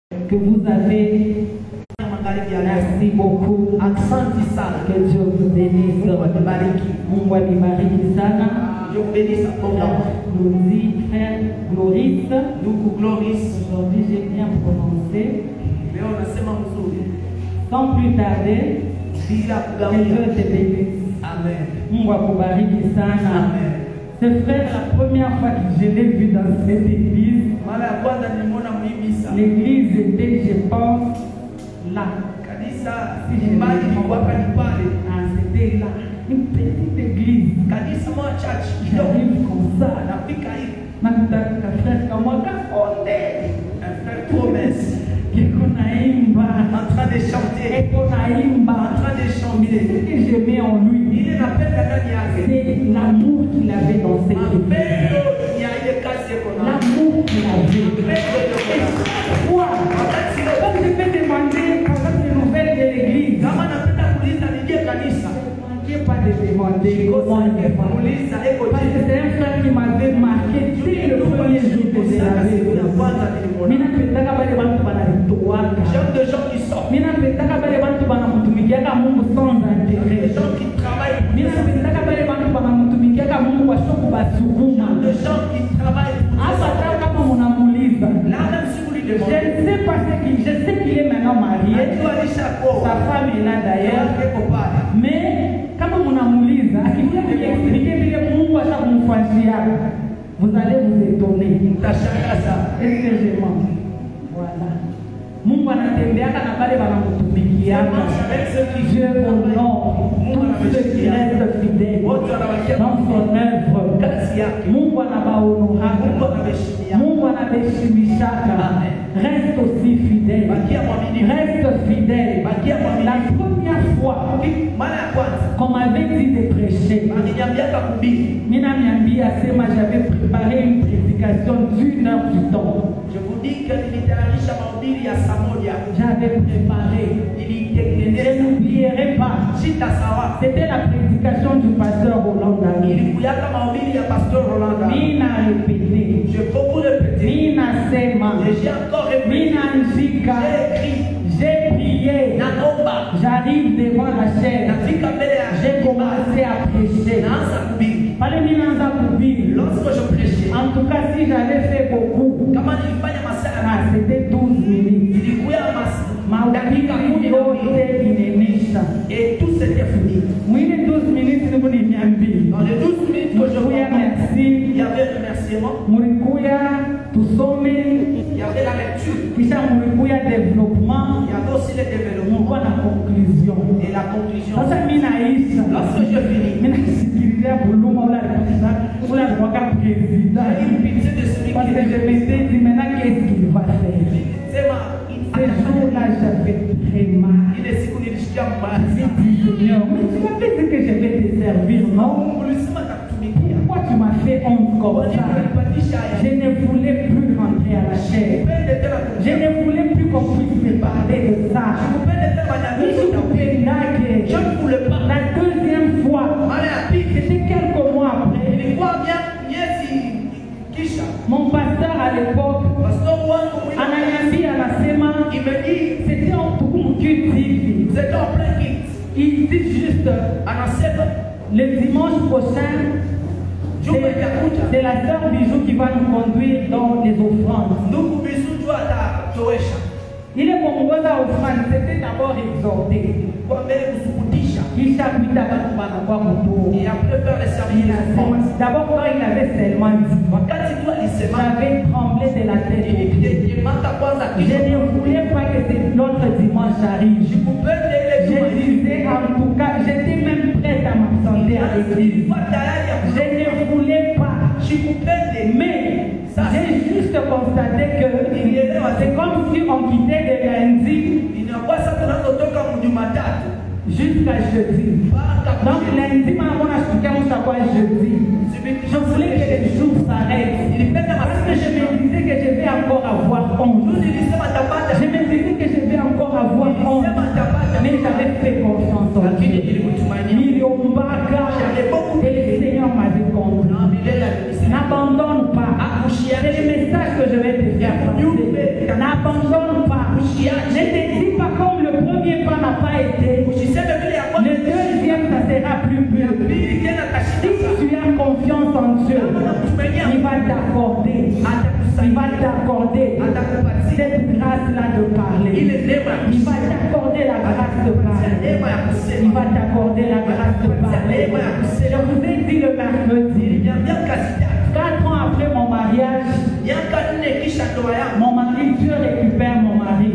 que vous avez. Merci beaucoup. Que Dieu vous bénisse. Mungu abariki sana. Dieu vous bénisse abondamment. Nous dit frère Gloris. Gloris. Aujourd'hui j'ai bien prononcé. Sans plus tarder, que Dieu te bénisse. Amen. Mungu akubariki sana. Amen. C'est frère, la première fois que je l'ai vu dans cette église. L'église était, je pense, là. Si je c'était là. Une petite église. J'arrive comme ça. Un frère promesse. En train de chanter. Ce que j'aimais en lui, c'est l'amour qu'il avait dans cette église. L'amour qu'il avait. Pourquoi? Quand je vais demander par exemple les nouvelles de l'église, je ne pas de demander comment il est. Parce que c'est un frère qui m'avait marqué dès le premier jour que je l'avais vu. J'aime des gens qui sortent. Des gens qui travaillent. Des gens qui travaillent. Là même si vous lui demandez. Je sais qu'il est maintenant marié. Sa femme est là d'ailleurs. Mais quand on a moulise, vous allez vous étonner. Est-ce que je mens? Voilà. Mungu anatembeaka na pale wanamutumikiaka. Dieu honore tous ceux qui restent fidèles dans son œuvre. Mungu anabahonoraka. Mungu anabeshimishaka. Reste aussi fidèle. Reste fidèle. La première fois qu'on m'avait dit de prêcher, j'avais préparé une prédication d'1 heure du temps. Je vous dis que j'avais préparé. Je n'oublierai pas. C'était la prédication du pasteur Roland Dami. Mina répété. Mina Sema. J'ai encore répété. Mina Njika. J'ai prié. J'arrive devant la chaîne. J'ai commencé à prêcher. Lorsque je prêchais, en tout cas, si j'avais fait beaucoup, c'était 12 minutes. Et tout s'était fini. Dans les 12 minutes que je vous remercie, il y avait un remerciement. Il y avait la lecture. Il y avait développement. Il y avait aussi le développement. La conclusion. Et la conclusion. Lorsque je finis, parce que je m'étais dit maintenant qu'est-ce qu'il va faire. Ce jour-là, j'avais très mal. J'ai dit Seigneur, mais tu m'avais dit que je vais te servir, non? Pourquoi tu m'as fait honte comme ça? Je ne voulais plus rentrer à la chair. Je ne voulais plus qu'on puisse me parler de ça. Je ne voulais pas. La deuxième fois, c'était quelques mois après. Mon pasteur à l'époque, Anayambi à la Sema, il me dit, c'était en tout TV. C'était en plein kit. Il dit juste, le dimanche prochain, c'est la sœur Bijou qui va nous conduire dans les offrandes. Il est comme moi à offrande, c'était d'abord exhorté. Il s'habita et après faire les services. D'abord quand il avait seulement dit, j'avais tremblé de la tête. Je ne voulais pas que l'autre dimanche arrive. Je disais en tout cas, j'étais même prête à m'absenter à l'église. Je ne voulais pas. Mais j'ai juste constaté que c'est comme si on quittait de lundi jusqu'à jeudi. Donc lundi, maman a expliqué jeudi. Je voulais que les jours s'arrêtent. Parce que je me disais que je vais encore avoir honte. Je me disais que je vais encore avoir honte. Mais j'avais fait confiance en Dieu. Et le Seigneur m'avait compris. N'abandonne pas. C'est le message que je vais te faire. N'abandonne pas. t'accorder cette grâce-là de parler. Il va t'accorder la grâce de parler. Il va t'accorder la grâce de parler. Je vous ai dit le mercredi, 4 ans après mon mariage, mon mari, Dieu récupère mon mari.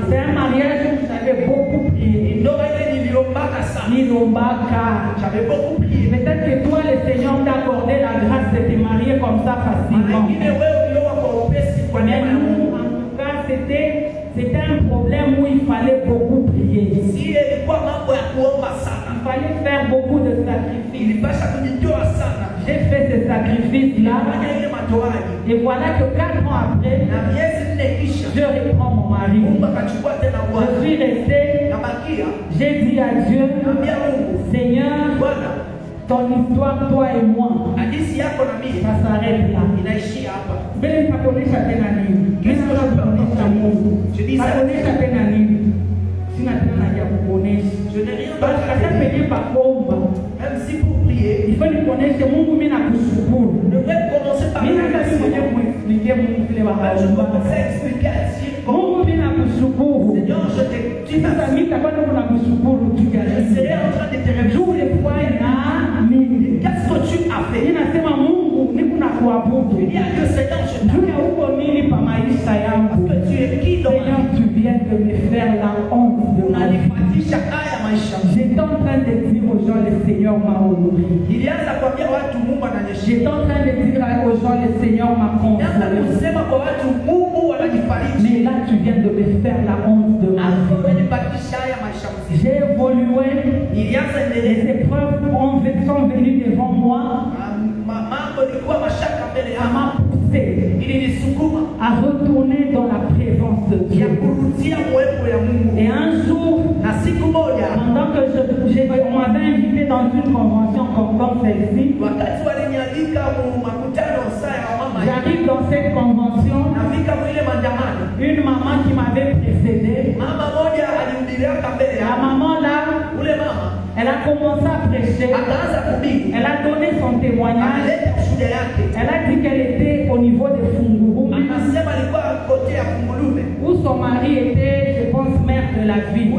C'est un mariage où j'avais beaucoup prié. J'avais beaucoup prié. Peut-être que toi, le Seigneur t'a accordé la grâce de te marier comme ça facilement. Mais nous, en tout cas, c'était un problème où il fallait beaucoup prier. Il fallait faire beaucoup de sacrifices. J'ai fait ce sacrifice-là. Et voilà que 4 ans après, je reprends mon mari. Je suis resté. J'ai dit à Dieu, Seigneur, ton histoire, toi et moi, ça s'arrête là. Bele pakonesha tena nini? Kisa kuonesha Mungu. Pakonesha tena nini? Sina tena ya kuonesha. Je n'ai rien à faire par kuomba. Même si pour prier, il faut kuonesha Mungu mimi nakushukuru. Ne vais commencer par mimi nataka kuexpliquer Mungu vile wakaomba. Mungu mimi nakushukuru. Seigneur, je te dis sasa mimi takwenda kunakushukuru tu ya. Je serai en train de te remercier les fois na nini? Qu'est-ce que tu as fait? Ninasema Mungu niko na kuabudu. Il y a que Seigneur je parce que tu es qui dans Seigneur, tu viens de me faire la honte de ma vie. J'étais en train de dire aux gens, le Seigneur m'a honoré. J'étais en train de dire aux gens, le Seigneur m'a consolé. Mais là, tu viens de me faire la honte de ma vie. J'ai évolué. Les épreuves sont venues devant moi. À m'a poussé à retourner dans la présence de Dieu. Et un jour, pendant que on m'avait invité dans une convention comme celle-ci, j'arrive dans cette convention, une maman qui m'avait précédé, la maman là, elle a commencé à prêcher, elle a donné son témoignage, elle a dit qu'elle était au niveau de Funguru, où son mari était, je pense, maire de la ville.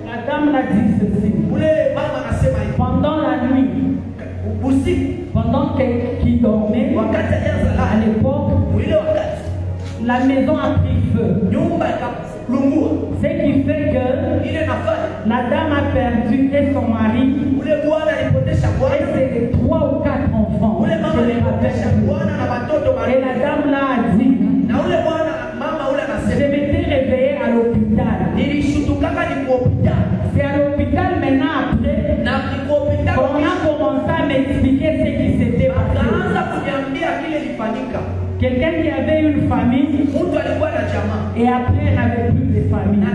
La dame l'a dit ceci. Pendant la nuit, pendant qu'il dormait, à l'époque, la maison a pris feu. Ce qui fait que la dame a perdu et son mari et ses 3 ou 4 enfants. Je les rappelle. Et la dame là a dit, je m'étais réveillée à l'hôpital. C'est à l'hôpital maintenant après qu'on a commencé à m'expliquer ce qui s'était passé. Quelqu'un qui avait une famille et après elle n'avait plus de famille.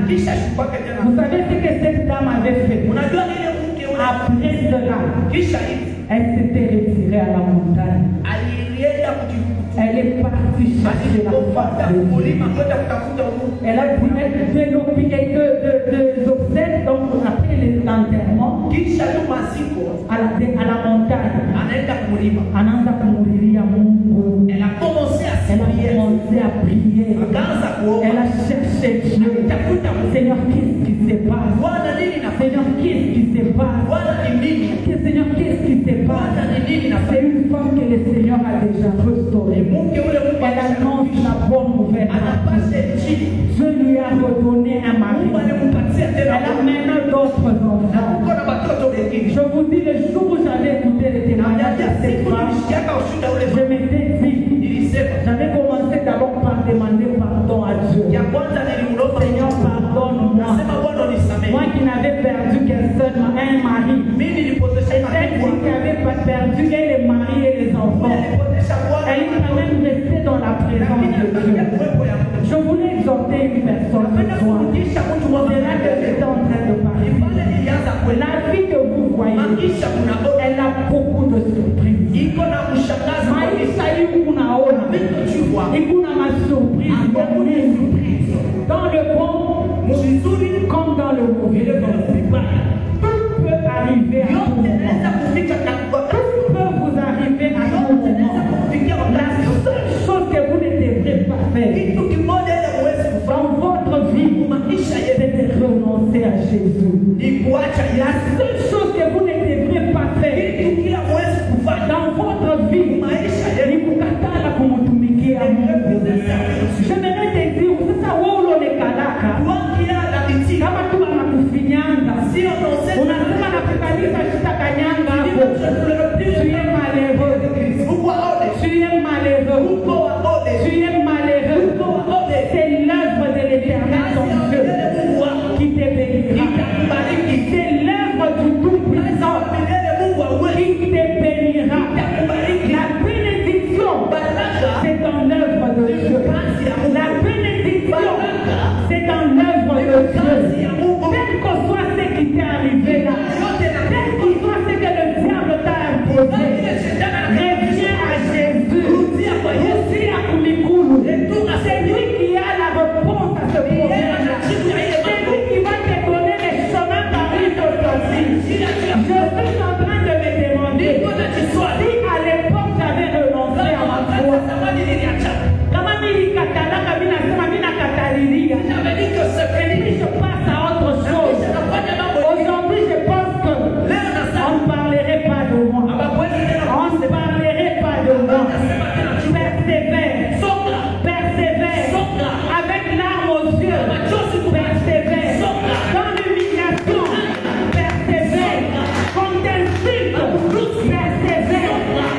Vous savez ce que cette dame avait fait? Après cela, elle s'était retirée à la montagne. Elle est partie chercher la face de Dieu. Elle a pu mettre deux obsèques, donc après l'enterrement, à la montagne. Elle a commencé à prier. Elle a cherché Dieu. Seigneur, qu'est-ce qui se passe? Seigneur, qu'est-ce qui se passe? Seigneur, qu'est-ce qui se passe? C'est une femme que le Seigneur a déjà restaurée. Elle annonce la bonne nouvelle. Dieu lui a redonné un mari. Elle a maintenant d'autres enfants. Je vous dis, le jour où j'avais écouté le témoignage de cette femme, je m'étais dit, j'avais commencé d'abord par demander pardon à Dieu. Seigneur, pardonne-moi. Moi qui n'avais perdu qu'un seul un mari. Et celle qui avait pas perdu et les maris et les enfants. Elle est quand même restée dans la présence de Dieu. Je voulais exhorter une personne ce soir. C'est là que j'étais en train de parler. La vie que vous voyez, elle a beaucoup de surprises. Dans le bon comme dans le mauvais. Tout peut arriver à tout moment. Tout peut vous arriver à tout moment. parfait dans votre vie, c'est de renoncer à Jésus. La seule chose que vous ne devrez pas faire dans votre vie, ni kukatala kumutumikia Mungu. J'aimerais te dire, sasa wewe unaonekana kama tu anakufinyanga, unasema na kukanisa kitakanyanga hapo. Tu es malheureux. Tu es malheureux. Tu es malheureux. C'est l'œuvre de l'Éternel ton Dieu qui te bénira. C'est l'œuvre du Tout-Puissant qui te bénira. La bénédiction, c'est dans l'œuvre de Dieu. La bénédiction, c'est dans l'œuvre de Dieu. Quel que soit ce qui t'est arrivé là, quel que soit ce que le diable t'a imposé, reviens à Jésus. C'est lui qui a la réponse à ce problème. C'est lui qui va te donner les chemins par lui aujourd'hui. Je suis en train de me demander si à l'époque j'avais renoncé à ma foi. Je passe à autre chose. Aujourd'hui, je pense qu'on ne parlerait pas de moi. On ne parlerait pas de moi. Persévère. Persévère. Avec l'arme aux yeux. Persévère. Dans l'humiliation. Persévère. Qu'on t'insulte. Persévère.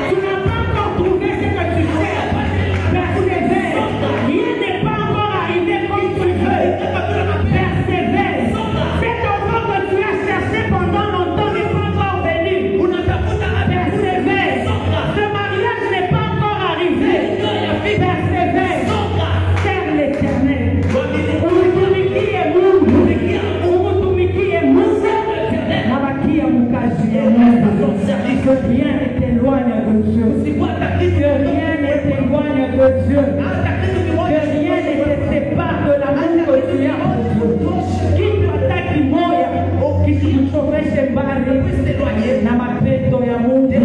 Tu n'as pas encore trouvé ce que tu cherches. Persévère. Rien n'est pas encore arrivé comme tu veux. Persévère. Cet enfant que tu as cherché pendant longtemps n'est pas encore venu. Persévère. Ce mariage n'est pas encore arrivé. Persévère. Serre l'Éternel. Umutumikie Mungu. Umutumikie Mungu. Nabakia mukazi ya Mungu. Que rien ne t'éloigne de Dieu. Que rien ne t'éloigne de Dieu. Que rien ne te sépare de l'amour que tu as pour Dieu. Quitte ataki moya kikuchomeshe mbali na mapeto ya Mungu.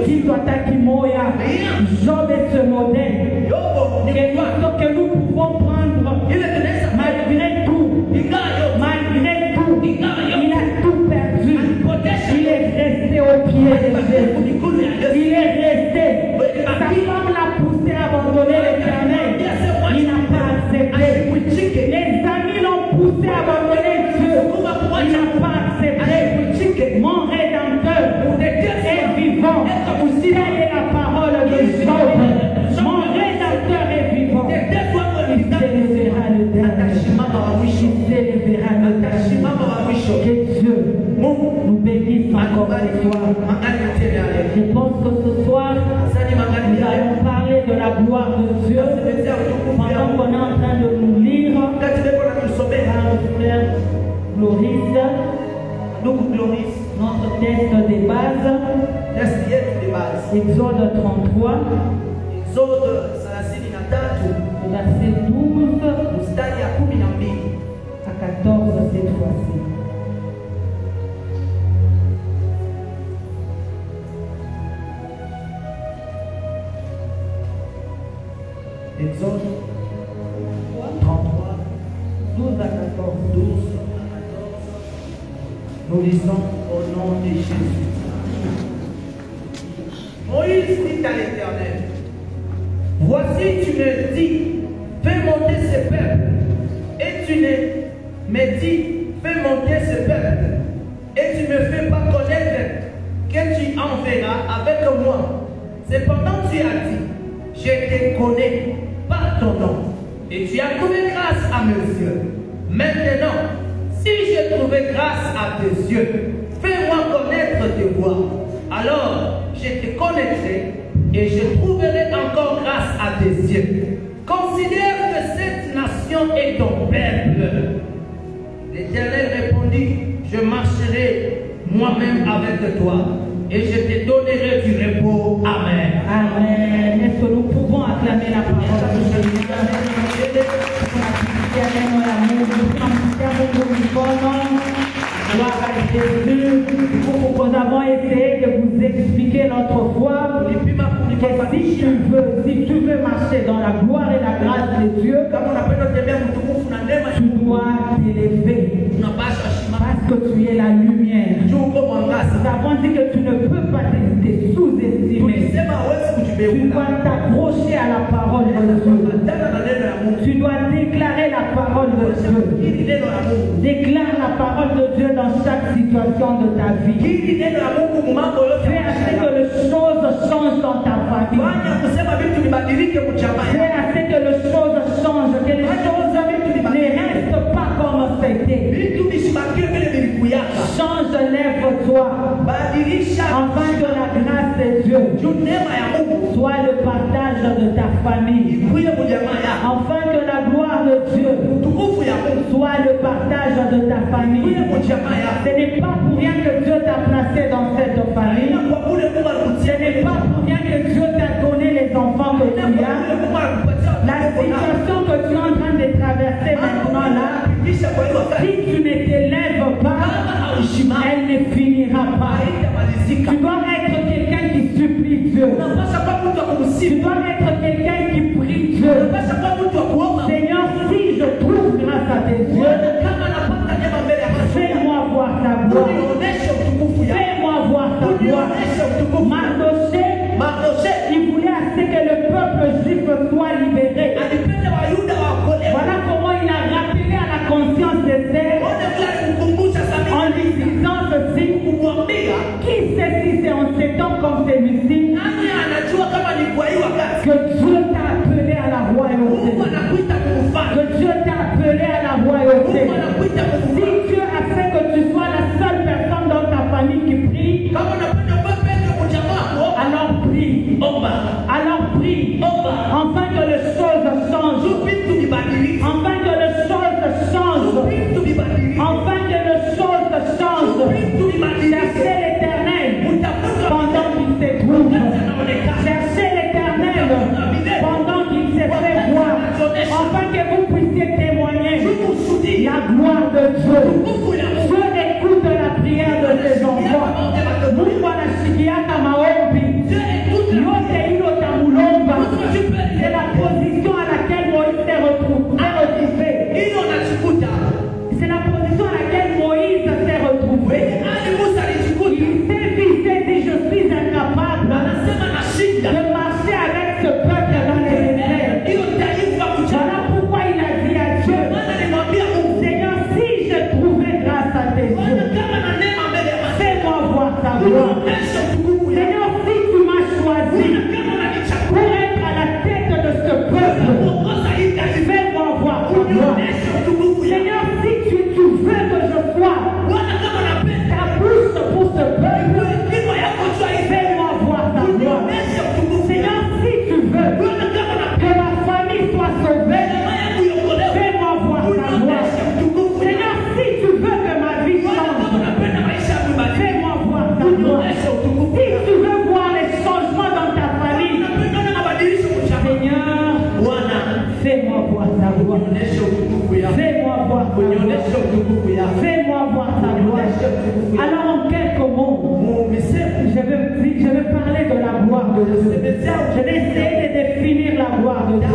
Quitte ataki moya. Job est ce modèle que nous pouvons prendre malgré tout. Malgré tout, il a tout perdu. Il est resté au pied de Jésus. Il est resté. Sa femme l'a poussé à abandonner l'Éternel. Il n'a pas accepté. Les amis l'ont poussé à abandonner Dieu. Il n'a pas accepté. Mon Rédempteur est vivant. C'est la parole de Job. Mon Rédempteur est vivant. Il s'élèvera le dernier. Il s'élèvera le dernier. Que Dieu nous bénisse encore ce soir. Je pense que ce soir, nous allons parler de la gloire de Dieu pendant qu'on est en train de nous lire par le frère Gloris, notre texte de base, Exode 33, verset 12 à 14 cette fois-ci. Exode 33, 12 à 14. Nous lisons au nom de Jésus. Moïse dit à l'Éternel, voici tu me dis, fais monter ce peuple. Et tu me dis, fais monter ce peuple. Et tu me fais pas connaître que tu enverras avec moi. Cependant tu as dit, je te connais par ton nom. Et tu as trouvé grâce à mes yeux. Maintenant, si j'ai trouvé grâce à tes yeux, fais-moi connaître tes voies. Alors, je te connaîtrai et je trouverai encore grâce à tes yeux. Considère que cette nation est ton peuple. L'Éternel répondit, je marcherai moi-même avec toi et je te donnerai du repos. Amen. Amen. Est-ce que nous pouvons acclamer la parole de Jésus? Gloire à Jésus. Nous avons essayé de vous expliquer notre foi. Si tu veux marcher dans la gloire et la grâce de Dieu, tu dois t'élever. Parce que tu es la lumière. Nous avons dit que tu ne peux pas te sous-estimer. Tu dois t'accrocher à la parole de Dieu. Tu dois déclarer la parole de Dieu. Déclare la parole de Dieu dans chaque situation de ta vie. Fais à ce que les choses changent dans ta famille. Fais à ce que les choses changent, que les choses ne restent pas comme c'était. Change, lève-toi. Enfin que la grâce de Dieu soit le partage de ta famille. Enfin que la gloire de Dieu soit le partage de ta famille. Ce n'est pas pour rien que Dieu t'a placé dans cette famille. Ce n'est pas pour rien que Dieu t'a donné les enfants que tu as. La situation que tu es en train de traverser maintenant là, si tu ne t'élèves pas, elle ne finira pas. Tu dois être quelqu'un qui supplie Dieu. Tu dois être quelqu'un qui prie Dieu. Seigneur, si je trouve grâce à tes yeux, fais-moi voir ta gloire. Fais-moi voir ta gloire. Mardochée, il voulait assez que le peuple juif soit libéré. Voilà comment il a rappelé à la conscience d'Esther en lui disant ceci. Qui sait si c'est en ces temps comme celui-ci que Dieu t'a appelé à la royauté? Que Dieu t'a appelé à la royauté. Si Dieu a fait que tu sois la seule personne dans ta famille qui prie, alors prie. Alors prie. Enfin que les choses changent. Enfin que les choses changent. Enfin que les choses changent. Cherchez l'Éternel pendant qu'il se trouve. Cherchez l'Éternel pendant qu'il se fait voir. Enfin que vous puissiez témoigner la gloire de Dieu. Dieu écoute la prière de ses enfants. C'est la position à laquelle Moïse s'est retrouvé. C'est la position à laquelle Moïse s'est retrouvé. Il s'est dit, je suis incapable de marcher avec ce peuple dans les déserts. Voilà pourquoi il a dit à Dieu, Seigneur, si je trouvais grâce à tes yeux, fais-moi voir ta gloire. Seigneur, si tu m'as choisi pour être à la tête de ce peuple, fais-moi voir ta gloire. Seigneur, si tu veux que je sois ta bouche pour ce peuple, fais-moi voir ta gloire. Seigneur, si tu veux que ma famille soit sauvée, fais-moi voir ta gloire. Seigneur, si tu veux que ma vie change, fais-moi voir ta gloire. Si tu veux voir les changements dans ta famille, Seigneur, fais-moi voir ta gloire. Fais-moi voir ta gloire. Fais-moi voir ta gloire. Alors en quelques mots, je vais parler de la gloire de Dieu. Je vais essayer de définir la gloire de Dieu.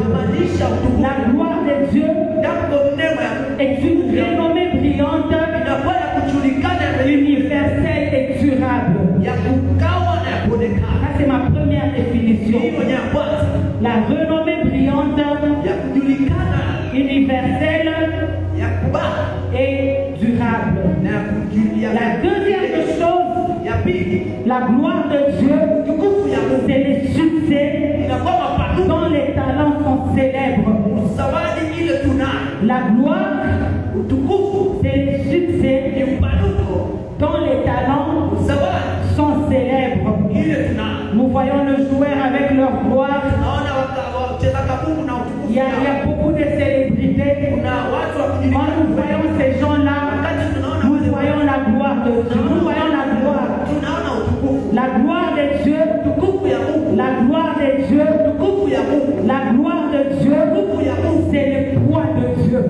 La gloire de Dieu est une renommée brillante, universelle et durable. Ça, c'est ma première définition. La renommée brillante, universelle et durable. La deuxième chose, la gloire de Dieu, c'est les succès dont les talents sont célèbres. La gloire, c'est les succès dont les talents sont célèbres. Nous voyons le joueur avec leur gloire. Il y a beaucoup de célébrités. Quand nous voyons ces gens-là, nous voyons la gloire de Dieu. Nous voyons la gloire. La gloire de Dieu. La gloire de Dieu. La gloire de Dieu, c'est le poids de Dieu.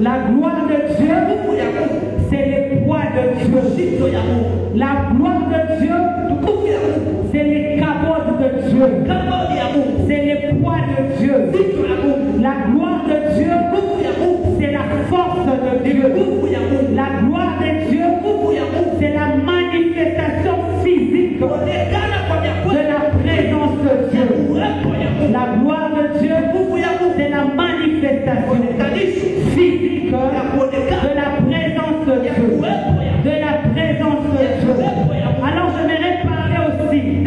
La gloire de Dieu, c'est le poids de Dieu. La gloire de Dieu, c'est les cabots de Dieu. C'est le poids de Dieu. La gloire de Dieu, c'est la manifestation physique de la présence de Dieu. De la présence de Dieu. Alors j'aimerais parler aussi du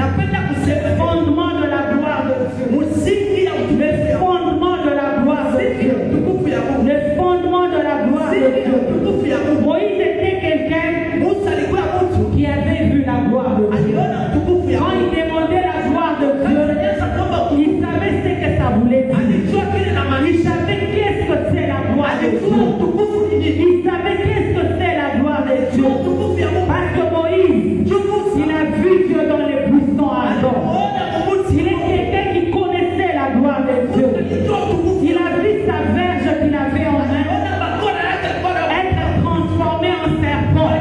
fondement de la gloire de Dieu. Le fondement de la gloire de Dieu. Le fondement de la gloire de Dieu. Moïse était quelqu'un qui avait vu la gloire de Dieu. Quand il demandait la gloire de Dieu, il savait ce que ça voulait dire. Il savait qu'est-ce que c'est la gloire de Dieu. Il savait qu'est-ce que c'est la gloire de Dieu. Parce que Moïse, il a vu Dieu dans les buissons ardents. Il est quelqu'un qui connaissait la gloire de Dieu. Il a vu sa verge qu'il avait en main être transformée en serpent.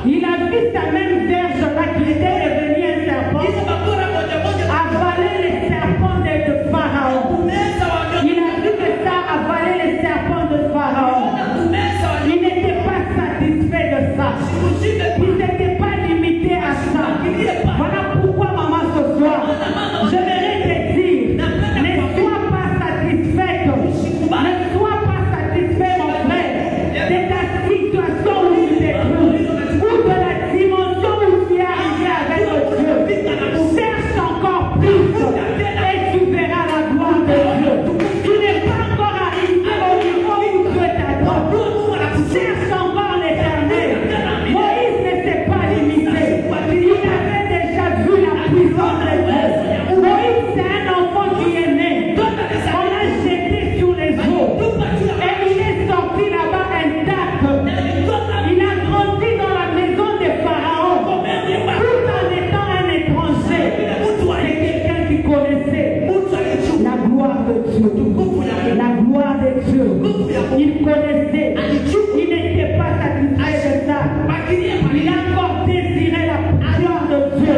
Il a vu sa même verge là qui était devenue un serpent, avaler les serpents de Pharaon. Il a vu que ça avalait les serpents de Pharaon. Il n'était pas satisfait de ça. Il n'était pas limité à ça. Voilà pourquoi, maman, ce soir, je vais te dire, ne sois pas satisfaite. Ne sois pas satisfait, mon frère, de ta situation où tu te trouves, ou de la dimension où tu es arrivé avec Dieu. Cherche encore plus et tu verras la gloire de Dieu. Tu n'es pas encore arrivé au niveau où Dieu t'attend. Cherche encore l'Éternel. Moïse n'était pas limité. Il avait déjà vu la puissance de Dieu. Moïse, c'est un enfant qui est né. On l'a jeté sur les eaux. Et il est sorti là-bas intact. Il a grandi dans la maison de Pharaon. Tout en étant un étranger. C'est quelqu'un qui connaissait la gloire de Dieu. La gloire de Dieu. Il connaissait. Il n'était pas satisfait de ça. Il a encore désiré la gloire de Dieu.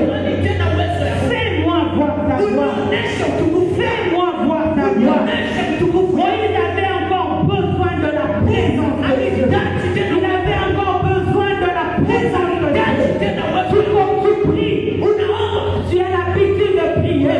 Fais-moi voir ta gloire. Fais-moi voir ta gloire. Moïse avait encore besoin de la présence de Dieu. Il avait encore besoin de la présence de Dieu. Tout comme tu pries, tu as l'habitude de prier.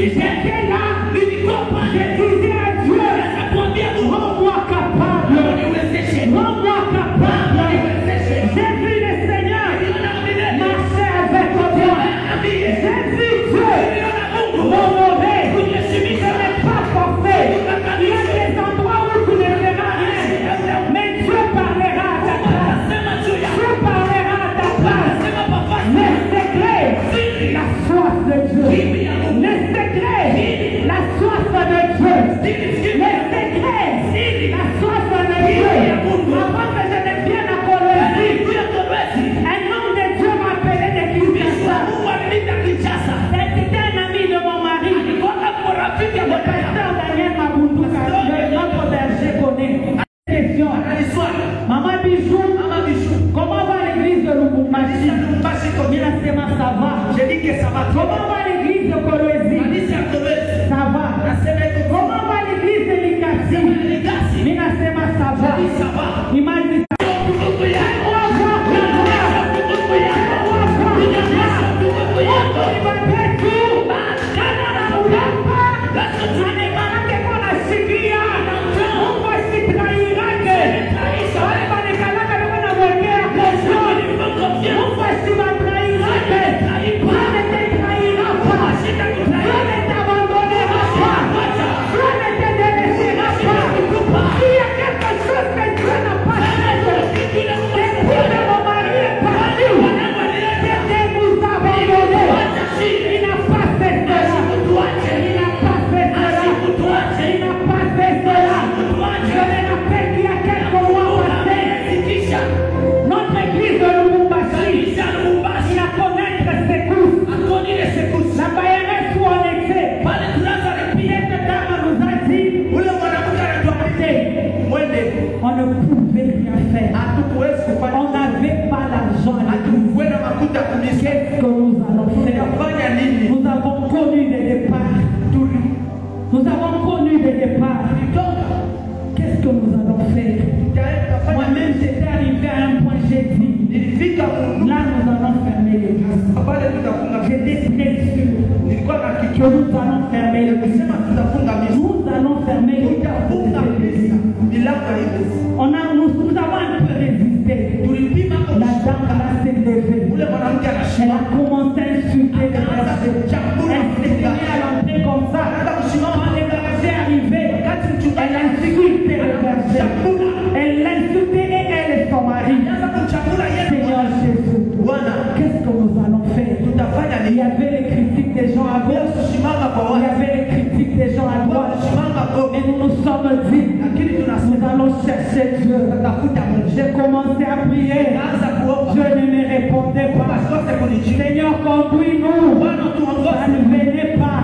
J'étais là. Je disais à Dieu, rends-moi capable. Rends-moi capable. J'ai vu le Seigneur marcher avec moi. J'ai vu Dieu m'honorer. Je n'ai pas forcé. Il y a des endroits où tu ne verras rien. Mais Dieu parlera à ta place. Dieu parlera à ta place. Le secret, la soif de Dieu. Le secret, la soif de Dieu. Le secret, la soif de Dieu. Avant que je ne vienne à Colombie, un homme de Dieu m'appelait de Kinshasa. C'était un ami de mon mari. Le pasteur Daniel Mabunduka, notre berger connaît. Question. Maman Bijou, comment va l'église de Lubumbashi? Ça va. J'ai dit que ça va. Comment va l'église de Kolwezi? Ça va. Comment va l'église de Likasi? Minasema ça va. Il m'a dit on ne pouvait rien faire. On n'avait pas l'argent. Qu'est-ce que nous allons faire? Nous avons connu des départs. Nous avons connu des départs. Qu'est-ce que nous allons faire? Moi-même, j'étais arrivé à un point, j'ai dit, là, nous allons fermer l'église. J'étais très sûr que nous allons fermer l'église. Nous allons fermer l'église. Nous avons un peu résisté. La dame là s'est levée. Elle a commencé à insulter les bergers. Elle s'est mise à l'entrée comme ça. Quand les bergers arrivaient, elle a insulté les bergers. Elle l'a insulté et elle et son mari. Seigneur Jésus, qu'est-ce que nous allons faire? Il y avait les critiques des gens à gauche. Il y avait les critiques des gens à droite. Et nous nous sommes dit, nous allons chercher Dieu. J'ai commencé à prier. Dieu ne me répondait pas. Seigneur, conduis-nous. Ça ne venait pas.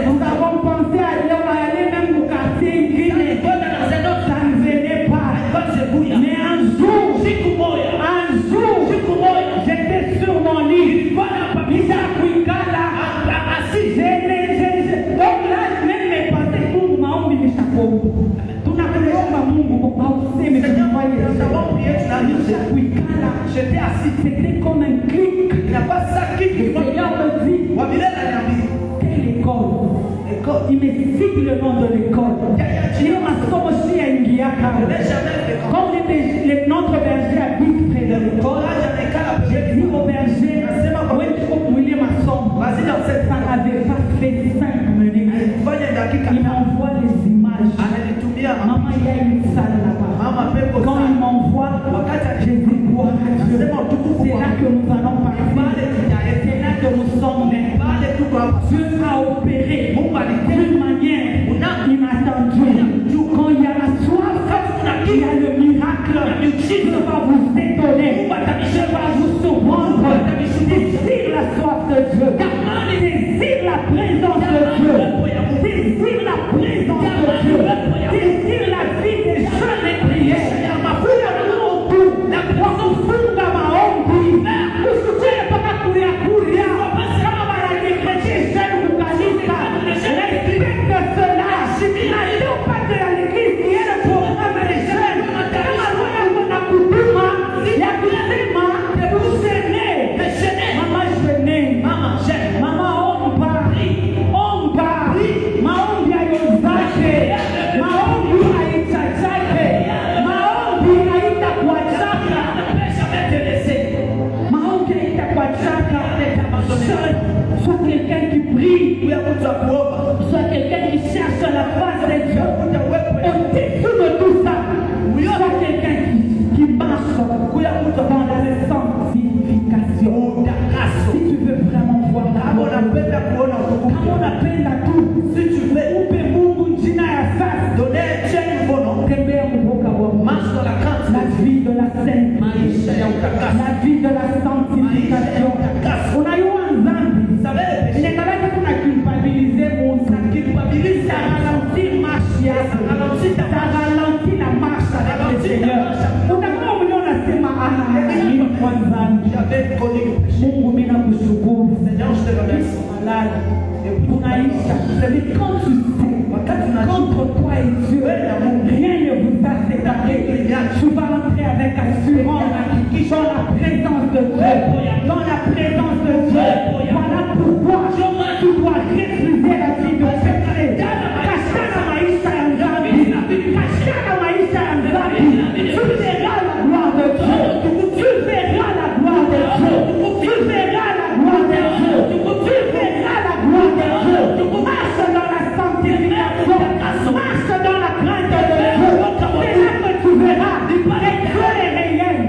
Nous avons pensé à aller même au quartier Guinée. Ça ne venait pas. Mais un jour, j'étais sur mon lit. Donc là, même mes pensées, tout m'a mis le chapeau. J'étais assis, c'était comme un clic. Il n'y a pas ça qui me dit, quelle école? Il me cite le nom de l'école. Comme notre berger habite près de l'école, j'ai dit au berger, ça n'avait pas fait 5 minutes. Il m'envoie les images. Maman, il y a une salle là-bas. Quand il m'envoie, je dis gloire à Dieu. C'est là que nous allons partir. C'est là que nous sommes nés. Dieu a opéré d'une manière inattendue. Quand il y a la soif, il y a le miracle. Dieu va vous étonner. Je vais vous surprendre. Désire la soif de Dieu. Désire la présence de Dieu. Désire la présence de Dieu. Désire la vie des jeunes et prières. Kufunga maombi. Usichele mpaka kulia. Kama wanajipeche zenu kukanisa. Respecte cela. Na leo pate ya l'église iende programme les jeunes. Kama roho kuna kutuma ya kusema usene. Mama jeune. unapenda tu, si tu veux upe Mungu jina ya sasa. donner Dieu un nouveau nom, Tembea mboka wa marche dans la crainte, la vie de la sainte, maisha ya utakasi. la vie de la sanctification. Unayua nzambi, Vous savez, le péché, inakalaka kuna culpabiliser Mungu. ça culpabilise, Ça ralentit marche yako. ça ralentit ta Ça ralentit la marche avec le Seigneur. Utakuwa mwenyewe unasema mimi kwa nzambi. J'avais connu le péché. Mungu mimi nakushukuru. Seigneur, je te remercie. Malade. Unaisha. C'est quand tu sais, contre toi et Dieu, rien ne vous a séparé. Tu vas entrer avec assurance dans la présence de Dieu. Dans la présence de Dieu. Voilà pourquoi tu dois refuser la vie de péché. Kashana maisha ya nzambi. Kashana maisha ya nzambi. Tu verras la gloire de Dieu. Tu verras la gloire de Dieu. Tu verras la gloire de Dieu. Tu verras la gloire de Dieu. Marche dans la sanctification. Marche dans la crainte de Dieu. C'est là que tu verras. Et Dieu est réel.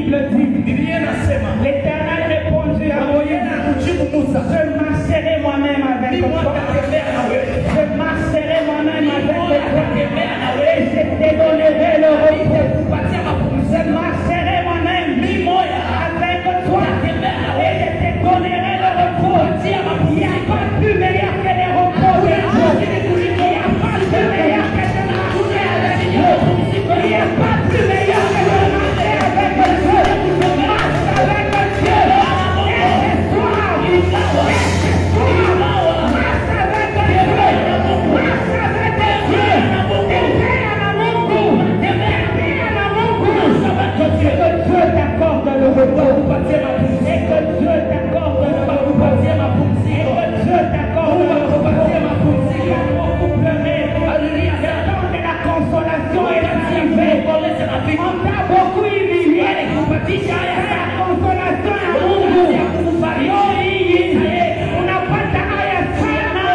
Bible dit, l'Éternel répondit à Moïse, je marcherai moi-même avec toi. Je marcherai moi-même avec toi. Et je te donnerai le repos. Je marcherai moi-même avec toi. Et je te donnerai le repos. Il n'y a pas plus meilleur que les repos de Dieu. Il n'y a pas plus meilleur que de marcher avec Dieu. Il n'y a pas plus meilleur que de marcher avec Dieu. Marche avec Dieu. Et ce soir, marche avec Dieu. Marche avec Dieu. Que Dieu t'accorde le repos. Et que Dieu t'accorde le repos. Et que Dieu t'accorde le repos. Alléluia. Le temps de la consolation est arrivé. On t'a beaucoup humilié. La consolation est à Mungu. On n'a pas de haya sana.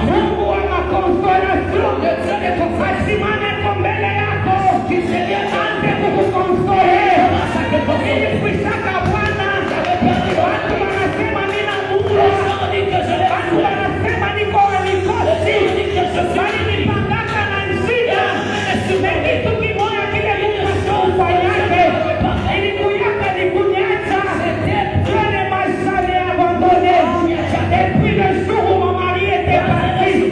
Mungu wa makonsolation. Asimame kwa mbele yako. Ante kukukonsole. Ilikuishaka Bwana. Watu wanasema nina Mungu. Watu wanasema niko walikosi. Bali nipangaka na njia. Na kitu kimoja kile Mungu ashofanyake. Ilikuyaka ni kunyacha. Dieu ne m'a jamais abandonné. Depuis le jour où mon mari était parti, je me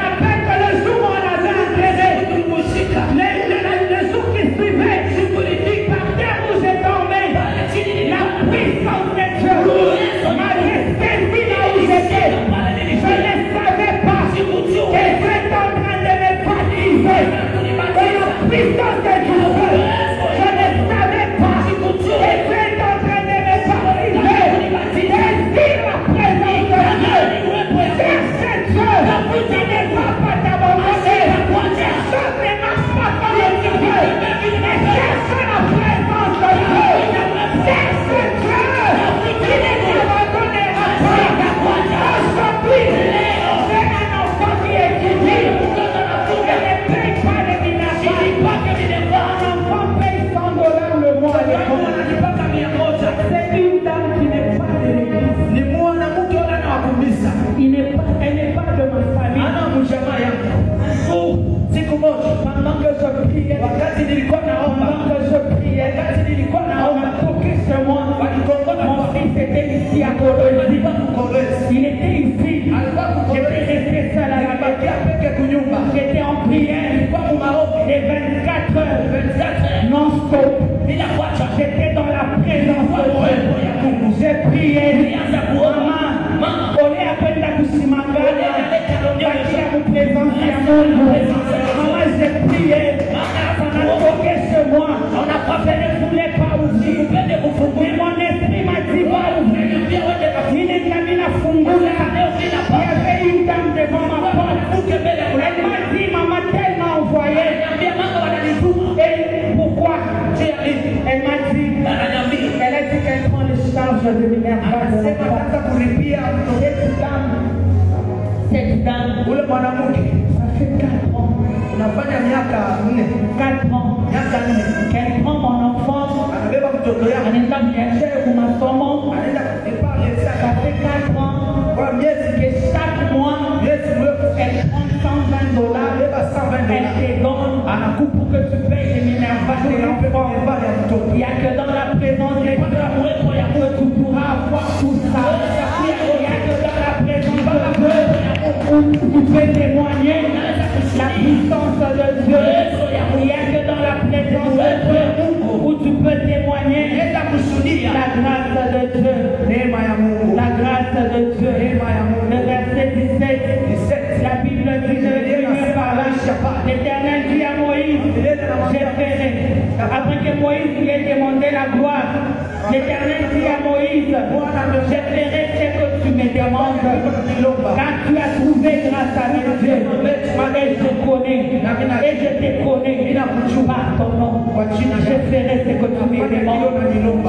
rappelle que le jour où on avait entraîné, le jour qui suivait, par terre où j'ai tombé, la puissance de Dieu m'a resté là où j'étais. Je ne savais pas que Dieu était en train de me baptiser. Et la puissance de Dieu, je ne savais pas que Dieu était en train de me baptiser. Et la présence de Dieu, cherche Dieu, il ne va pas t'abandonner. Personne ne marche pas comme Dieu. Mais cherche la présence de Dieu. Cherche Dieu. Il ne t'abandonnera pas. Aujourd'hui, c'est un enfant qui étudie. Il ne paye pas le minerval. Un enfant paye $100 le mois à l'école. C'est une dame qui n'est pas de l'église. Elle n'est pas de ma famille. Pendant que je priais, on m'a toqué chez moi. Mon fils était ici à Colombie. Il était ici. J'étais resté seul à la maison. J'étais en prière les 24 heures non-stop. J'étais dans la présence de Dieu. J'ai prié. Maman, on est à peine d'accouchement. Maman, j'ai prié. On a toqué chez moi. Je ne voulais pas ouvrir. Mais mon esprit m'a dit va ouvrir. Il est mis la fungula. Il y avait une dame devant ma porte. Elle m'a dit, maman, telle m'a envoyé. Et pourquoi? Elle m'a dit, elle a dit qu'elle prend le charge de l'énergie. Cette dame, ça fait 4 ans. 4 ans. Qu'elle prend mon enfant. Elle est là bien chère pour ma maman. Ça fait 4 ans que chaque mois, elle prend $120. Elle te donne pour que tu payes les minervales de l'enfant. Il n'y a que dans la présence de Dieu que tu pourras avoir tout ça. Il n'y a que dans la présence de Dieu où tu peux témoigner la puissance de Dieu. Il n'y a que dans la présence de Dieu où tu peux témoigner la grâce de Dieu. La grâce de Dieu. Le verset 17, la Bible dit, je vais par là. L'Éternel dit à Moïse, j'ai fait. Après que Moïse lui ait demandé la gloire, l'Éternel dit à Moïse, je ferai ce que tu me demandes. Quand tu as trouvé grâce avec Dieu, et je connais, et je te connais, par ton nom, je ferai ce que tu me demandes.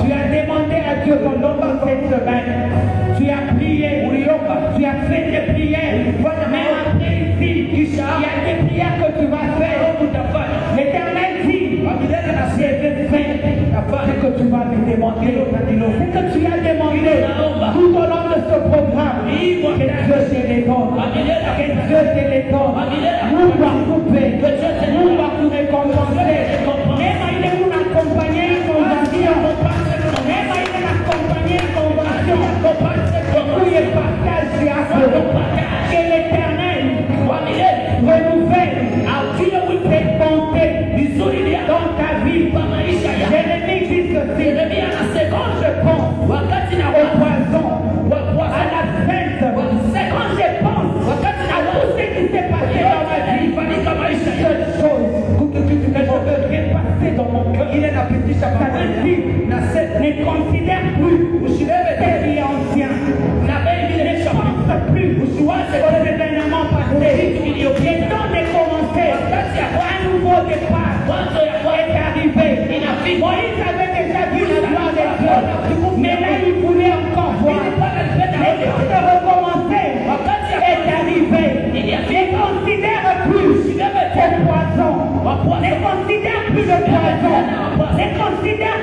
Tu as demandé à Dieu pendant cette semaine, tu as prié, tu as fait des prières, mais après ici, il y a des prières que tu vas faire. L'Éternel dit, je vais faire ce que Dieu te les donne. Mungu akupe. Mungu akurekompense. Neema ile unakompanyia convention. Neema ile unakompanyia convention. Ukuye partage yako. Que l'Éternel renouvelle tes bontés dans ta vie. Jérémie dit ceci. Quand je pense au poison, à la fête, quand je pense à tout ce qui s'est passé dans ma vie, cette chose que je veux repasser dans mon cœur, ne considère plus tes vies anciens. Ne pense plus aux événements passés. Il est temps de commencer. Un nouveau départ est arrivé. Moïse avait déjà vu la gloire de Dieu, mais là il voulait encore voir. Le temps de recommencer est arrivé. Ne considère plus le poison. Ne considère plus le poison. Ne considère